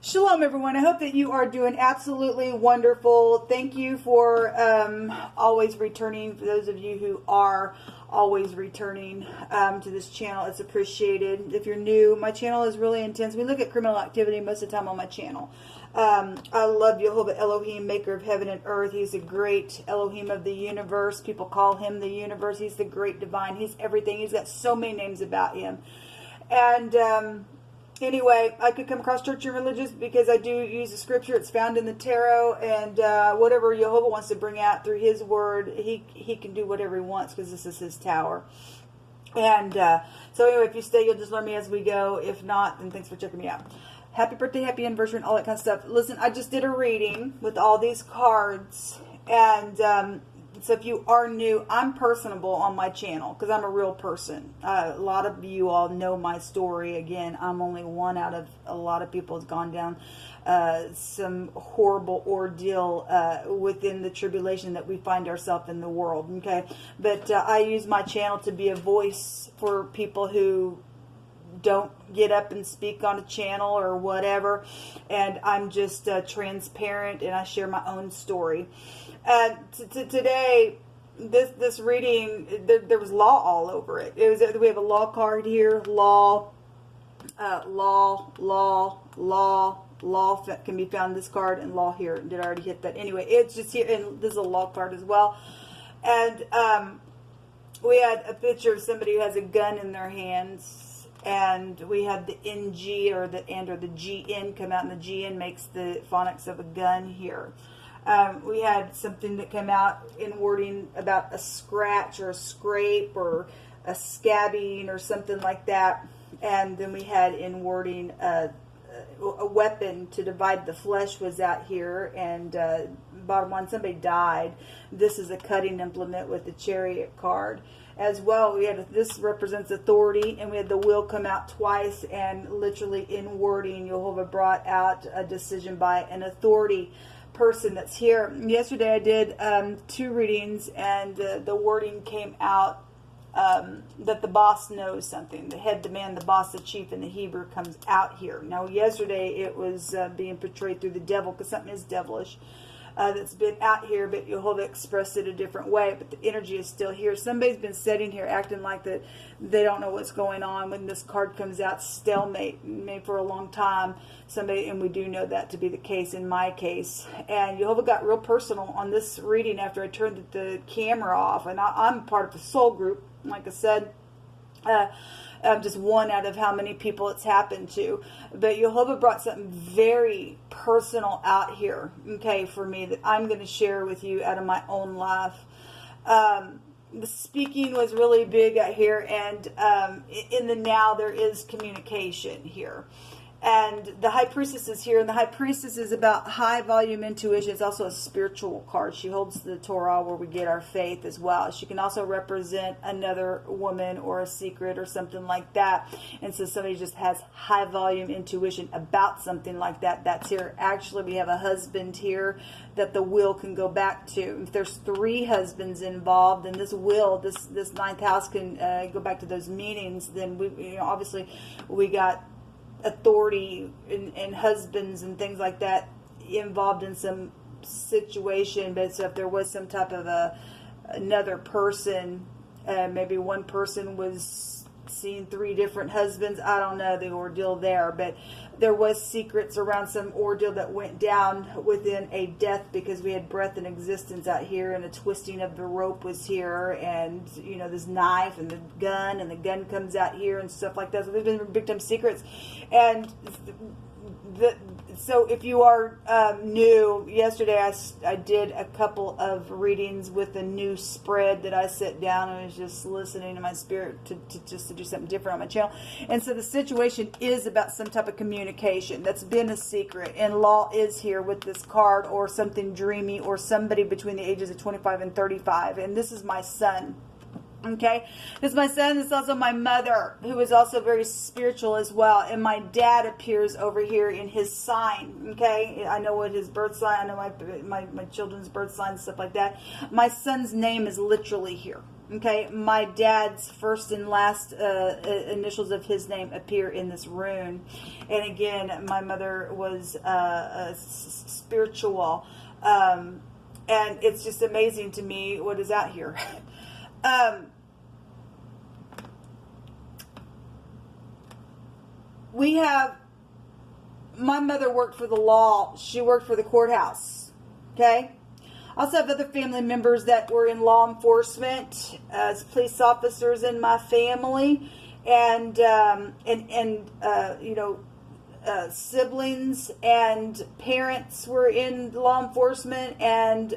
Shalom, everyone. I hope that you are doing absolutely wonderful. Thank you for always returning. For those of you who are always returning to this channel, it's appreciated. If you're new, my channel is really intense. We look at criminal activity most of the time on my channel. I love Jehovah Elohim, maker of heaven and earth. He's a great Elohim of the universe. People call him the universe. He's the great divine. He's everything. He's got so many names about him. And anyway, I could come across church and religious because I do use the scripture. It's found in the tarot, and whatever Jehovah wants to bring out through his word, he can do whatever he wants because this is his tower. And so anyway, if you stay, you'll just learn me as we go. If not, then thanks for checking me out. Happy birthday, happy anniversary, and all that kind of stuff. Listen, I just did a reading with all these cards, and so if you are new, I'm personable on my channel because I'm a real person. A lot of you all know my story. Again, I'm only one out of a lot of people who's gone down some horrible ordeal within the tribulation that we find ourselves in the world. Okay, but I use my channel to be a voice for people who don't get up and speak on a channel or whatever, and I'm just transparent, and I share my own story. Today, this reading, there was law all over it. We have a law card here, law can be found in this card, and law here. Did I already hit that? Anyway, it's just here, and this is a law card as well. And we had a picture of somebody who has a gun in their hands. And we had the NG or the GN come out, and the GN makes the phonics of a gun here. We had something that came out in wording about a scratch or a scrape or a scabbing or something like that. And then we had in wording a weapon to divide the flesh was out here. And bottom line, somebody died. This is a cutting implement with the chariot card. As well, we had this represents authority, and we had the will come out twice, and literally in wording, Jehovah brought out a decision by an authority person that's here. Yesterday I did 2 readings, and the wording came out that the boss knows something. The head, the man, the boss, the chief, and the Hebrew comes out here. Now, yesterday it was being portrayed through the devil, because something is devilish. That's been out here, but Jehovah expressed it a different way, but the energy is still here. Somebody's been sitting here acting like that they don't know what's going on. When this card comes out, stalemate, maybe for a long time. Somebody, and we do know that to be the case in my case. And Jehovah got real personal on this reading after I turned the camera off. And I'm part of the soul group, like I said. I'm just one out of how many people it's happened to. But Jehovah brought something very personal out here, okay, for me, that I'm going to share with you out of my own life. The speaking was really big out here, and in the now there is communication here. And the High Priestess is here, and the High Priestess is about high volume intuition. It's also a spiritual card. She holds the Torah where we get our faith as well. She can also represent another woman or a secret or something like that. And so somebody just has high volume intuition about something like that. That's here. Actually, we have a husband here that the will can go back to. If there's 3 husbands involved, and this will, this 9th house can go back to those meanings, then we, obviously we got authority and husbands and things like that involved in some situation. But so if there was some type of another person, maybe one person was seeing 3 different husbands, I don't know the ordeal there, but there was secrets around some ordeal that went down within a death, because we had breath and existence out here, and a twisting of the rope was here, and this knife and the gun comes out here and stuff like that. So there's been big time secrets. And so if you are new, yesterday I did a couple of readings with a new spread that I set down, and was just listening to my spirit to do something different on my channel. And so the situation is about some type of communication that's been a secret, and law is here with this card, or something dreamy, or somebody between the ages of 25 and 35. And this is my son. Okay, this is my son. This is also my mother, who is also very spiritual as well. And my dad appears over here in his sign. Okay, I know what his birth sign. I know my children's birth sign and stuff like that. My son's name is literally here. Okay, my dad's first and last initials of his name appear in this rune. And again, my mother was spiritual. And it's just amazing to me what is out here. My mother worked for the law. She worked for the courthouse. Okay? I also have other family members that were in law enforcement as police officers in my family, and siblings and parents were in law enforcement, and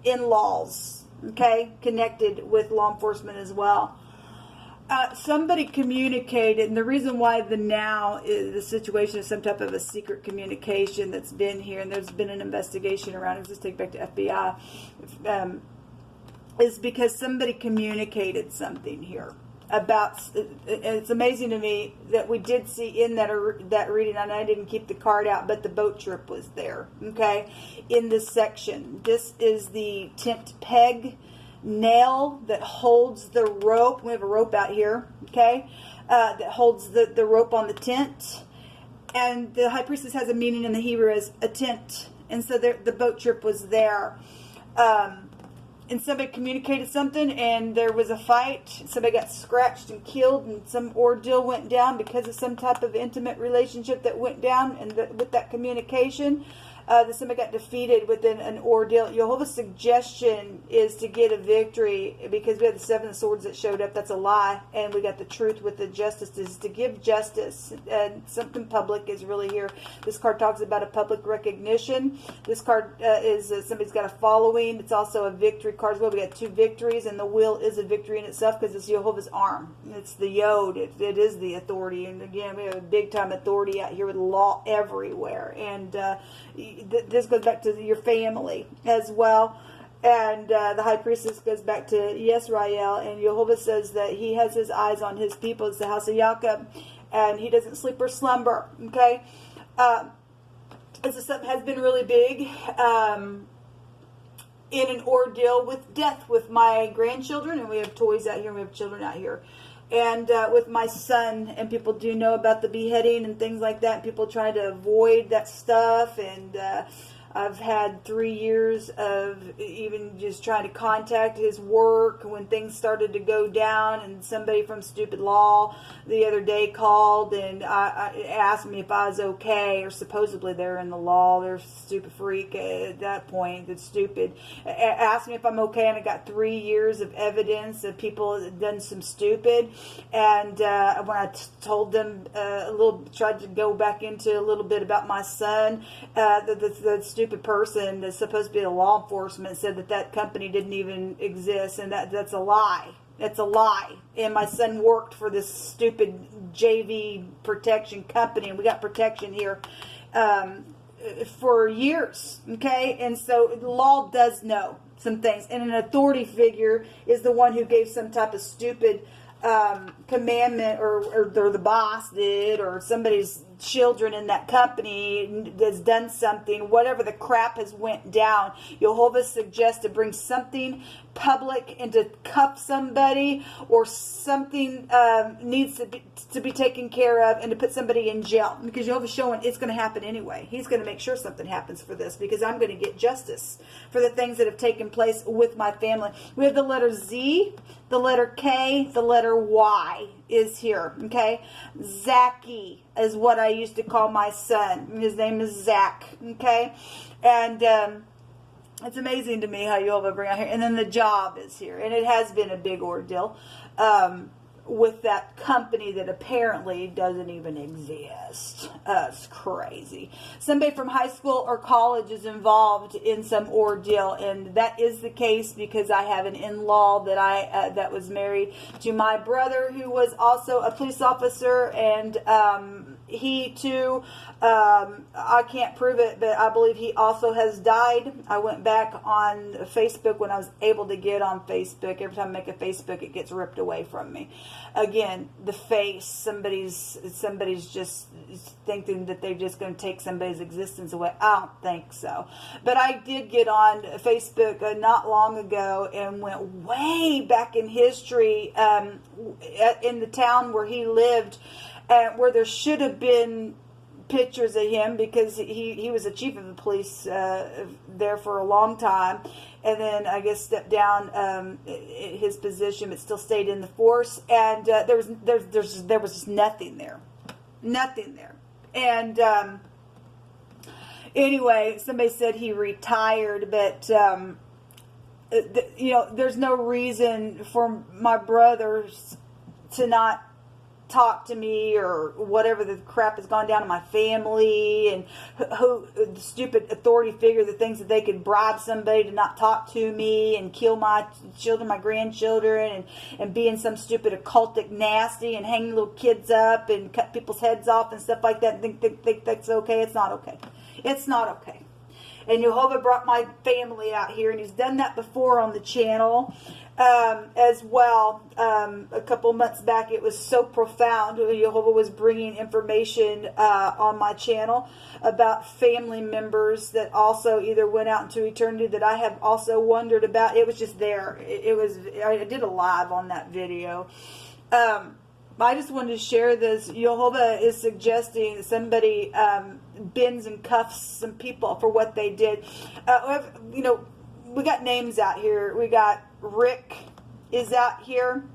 in-laws, okay, connected with law enforcement as well. Somebody communicated, and the reason why the situation is some type of a secret communication that's been here, and there's been an investigation around it, let's take back to FBI, is because somebody communicated something here about, it's amazing to me that we did see in that reading, and I didn't keep the card out, but the boat trip was there, okay, in this section. This is the tent peg nail that holds the rope. We have a rope out here, okay, that holds the rope on the tent, and the high priestess has a meaning in the Hebrew as a tent, and so the boat trip was there, and somebody communicated something, and there was a fight. Somebody got scratched and killed, and some ordeal went down because of some type of intimate relationship that went down, and with that communication, that somebody got defeated within an ordeal. Jehovah's suggestion is to get a victory, because we had the 7 swords that showed up. That's a lie. And we got the truth with the justice, is to give justice. And something public is really here. This card talks about a public recognition. This card is somebody's got a following. It's also a victory card as well. We got 2 victories, and the wheel is a victory in itself because it's Jehovah's arm. It's the yod. It is the authority. And again, we have a big time authority out here with law everywhere. And this goes back to your family as well, and the high priestess goes back to Yisrael, and Jehovah says that he has his eyes on his people. It's the house of Jacob, and he doesn't sleep or slumber, okay? This is something has been really big in an ordeal with death with my grandchildren, and we have toys out here, and we have children out here. And with my son, and people do know about the beheading and things like that. People try to avoid that stuff, and I've had 3 years of even just trying to contact his work when things started to go down, and somebody from Stupid Law the other day called and asked me if I was okay, or supposedly they're in the law, they're stupid freak at that point, that's stupid, asked me if I'm okay, and I got 3 years of evidence of people that had done some stupid, and when I told them tried to go back into a little bit about my son, the stupid person that's supposed to be a law enforcement said that company didn't even exist, and that's a lie. It's a lie. And my son worked for this stupid JV protection company, and we got protection here for years, okay? And so the law does know some things, and an authority figure is the one who gave some type of stupid commandment, or the boss did, or somebody's children in that company has done something, whatever the crap has went down. Jehovah suggests to bring something public and to cuff somebody, or something needs to be taken care of, and to put somebody in jail, because Jehovah's showing it's going to happen anyway. He's going to make sure something happens for this, because I'm going to get justice for the things that have taken place with my family. We have the letter Z, the letter K, the letter Y is here, okay? Zachy is what I used to call my son. His name is Zach, okay? And it's amazing to me how you all bring out here. And then the job is here. And it has been a big ordeal with that company that apparently doesn't even exist. It's crazy. Somebody from high school or college is involved in some ordeal, and that is the case because I have an in-law that that was married to my brother, who was also a police officer, and he too, I can't prove it, but I believe he also has died. I went back on Facebook when I was able to get on Facebook. Every time I make a Facebook, it gets ripped away from me. Again, the face, somebody's just thinking that they're just going to take somebody's existence away. I don't think so. But I did get on Facebook not long ago and went way back in history, in the town where he lived, where there should have been pictures of him, because he was the chief of the police there for a long time, and then I guess stepped down his position, but still stayed in the force. And there was just nothing there, And anyway, somebody said he retired, but there's no reason for my brothers to not talk to me, or whatever the crap has gone down in my family, and who the stupid authority figure that thinks that they could bribe somebody to not talk to me and kill my children, my grandchildren, and be in some stupid occultic nasty and hang little kids up and cut people's heads off and stuff like that, and think that's okay. It's not okay. It's not okay. And Jehovah brought my family out here, and he's done that before on the channel as well. A couple months back, it was so profound. Jehovah was bringing information on my channel about family members that also either went out into eternity that I have also wondered about. It was just there. I did a live on that video. I just wanted to share this. Jehovah is suggesting that somebody bends and cuffs some people for what they did. We got names out here. We got Rick is out here.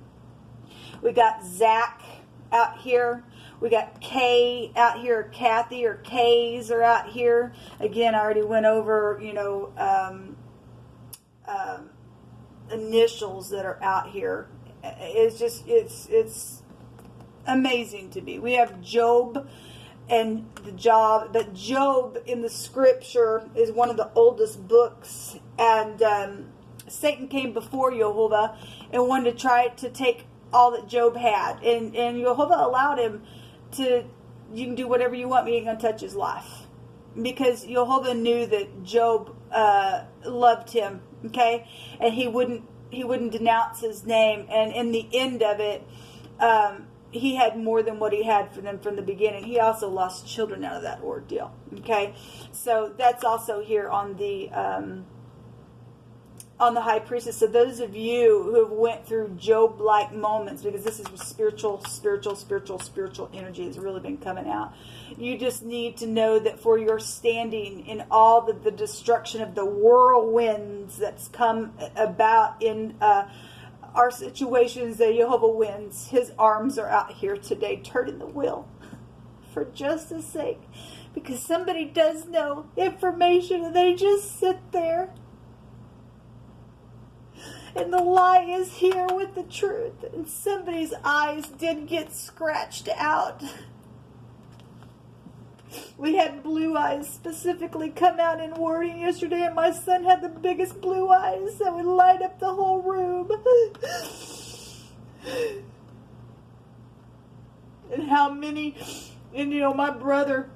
We got Zach out here. We got Kay out here, Kathy or Kays are out here. Again, I already went over, initials that are out here. It's amazing to me. We have Job and the job, but Job in the scripture is one of the oldest books, and Satan came before Jehovah and wanted to try to take all that Job had, and Jehovah allowed him to, you can do whatever you want, but you ain't gonna touch his life, because Jehovah knew that Job loved him, okay, and he wouldn't denounce his name, and in the end of it, he had more than what he had for them from the beginning. He also lost children out of that ordeal. Okay, so that's also here on the high priestess. So those of you who have went through Job-like moments, because this is spiritual energy has really been coming out. You just need to know that for your standing in all the destruction of the whirlwinds that's come about in our situations, that Jehovah wins. His arms are out here today turning the wheel for justice sake, because somebody does know information and they just sit there, and the lie is here with the truth, and somebody's eyes did get scratched out. We had blue eyes specifically come out in wording yesterday, and my son had the biggest blue eyes that would light up the whole room. And how many, and my brother,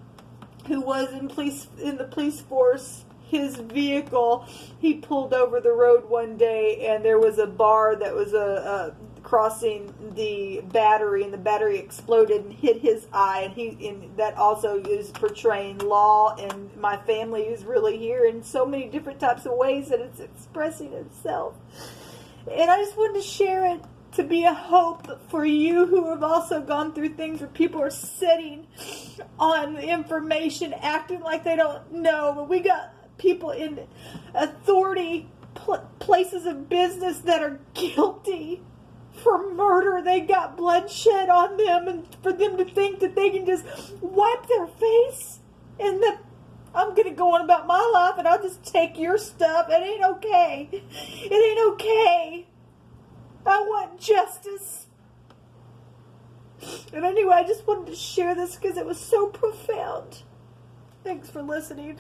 who was in the police force, his vehicle, he pulled over the road one day, and there was a bar that was crossing the battery, and the battery exploded and hit his eye, and that also is portraying law, and my family is really here in so many different types of ways that it's expressing itself. And I just wanted to share it to be a hope for you who have also gone through things where people are sitting on information, acting like they don't know. But we got people in authority places of business that are guilty for murder. They got bloodshed on them, and for them to think that they can just wipe their face and that I'm going to go on about my life and I'll just take your stuff. It ain't okay. It ain't okay. I want justice. And anyway, I just wanted to share this because it was so profound. Thanks for listening.